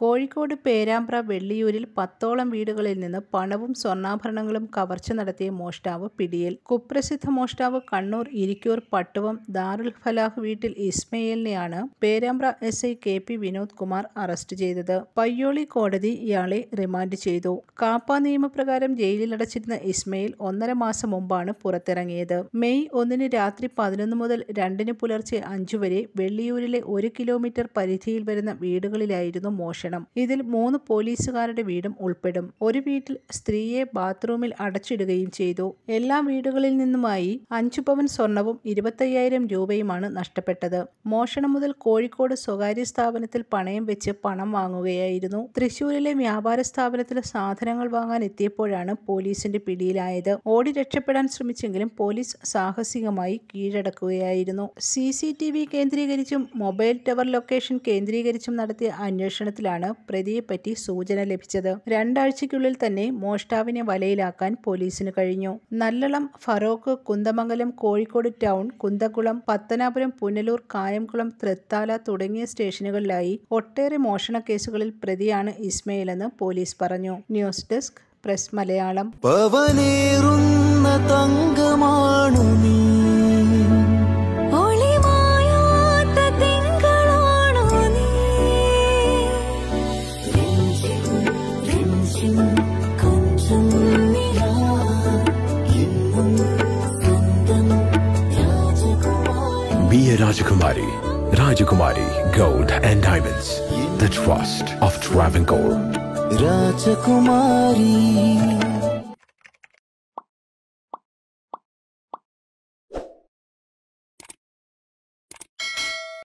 കോഴിക്കോട് പേരാമ്പ്ര വെള്ളിയൂരിൽ 10ഓളം വീടുകളിൽ നിന്ന് പണവും സ്വർണ്ണാഭരണങ്ങളും കവർച്ച നടത്തിയ മോഷ്ടാവ് പിടിയിൽ. കുപ്രസിദ്ധ മോഷ്ടാവ് കണ്ണൂർ ഇരിക്കൂർ പട്ടുവം ദാറുൽ ഫലാഹ് വീട്ടിൽ ഇസ്മയിലിനെയാണ് Perambra SI KP Vinod Kumar arrest ചെയ്തത്. പയ്യോളി കോടതി ഇയാളെ റിമാൻഡ് ചെയ്തു. കാപ്പ നിയമപ്രകാരം ജയിലിലടച്ചിരുന്ന ഇസ്മയിൽ 1.5 മാസം മുമ്പാണ് പുറത്തിറങ്ങിയത്. മെയ് 1 രാത്രി 11 മുതൽ 2 പുലർച്ചെ 5 വരെ വെള്ളിയൂരിലെ 1 കിലോമീറ്റർ പരിധിയിൽ വരുന്ന വീടുകളിലായിരുന്നു മോഷണം. ഇതിൽ 3 പോലീസുകാരുടെ വീടും ഉൾപ്പെടും. ഒരു വീട്ടിൽ സ്ത്രീയെ ബാത്റൂമിൽ അടച്ചിടുകയും ചെയ്തു. എല്ലാ വീടുകളിൽ നിന്നുമായി 5 പവൻ സ്വർണവും 25,000 രൂപയുമാണ് നഷ്ടപ്പെട്ടത്. മോഷണം മുതൽ കോഴിക്കോട് സ്വകാര്യ സ്ഥാപനത്തിൽ പണയം വെച്ച് പണം വാങ്ങുകയായിരുന്നു. തൃശൂരിലെ വ്യാപാര സ്ഥാപനത്തിൽ സാധനങ്ങൾ വാങ്ങാൻ എത്തിയപ്പോഴാണ് പോലീസിന്റെ പിടിയിലായത്. ഓടി രക്ഷപ്പെടാൻ ശ്രമിച്ചെങ്കിലും പോലീസ് സാഹസികമായി കീഴടക്കുകയായിരുന്നു. CCTV കേന്ദ്രീകരിച്ചും മൊബൈൽ ടവർ ലൊക്കേഷൻ കേന്ദ്രീകരിച്ചും നടത്തിയ അന്വേഷണത്തിലാണ് പ്രതിയെപ്പറ്റി സൂചന ലഭിച്ചത്. 2 ആഴ്ചയ്ക്കുള്ളിൽ തന്നെ മോഷ്ടാവിനെ വലയിലാക്കാൻ പോലീസിന് കഴിഞ്ഞു. നല്ലളം, ഫറോക്ക്, കുന്ദമംഗലം, കോഴിക്കോട് ടൗൺ, കുന്തകുളം, പത്തനാപുരം, പുനലൂർ, കായംകുളം, തൃത്താല തുടങ്ങിയ സ്റ്റേഷനുകളിലായി ഒട്ടേറെ മോഷണ കേസുകളിൽ പ്രതിയാണ് ഇസ്മയിലെന്ന് പോലീസ് പറഞ്ഞു. News desk press Malayalam. Be a Rajakumari. Rajakumari Gold and Diamonds. The trust of Travancore. Rajakumari.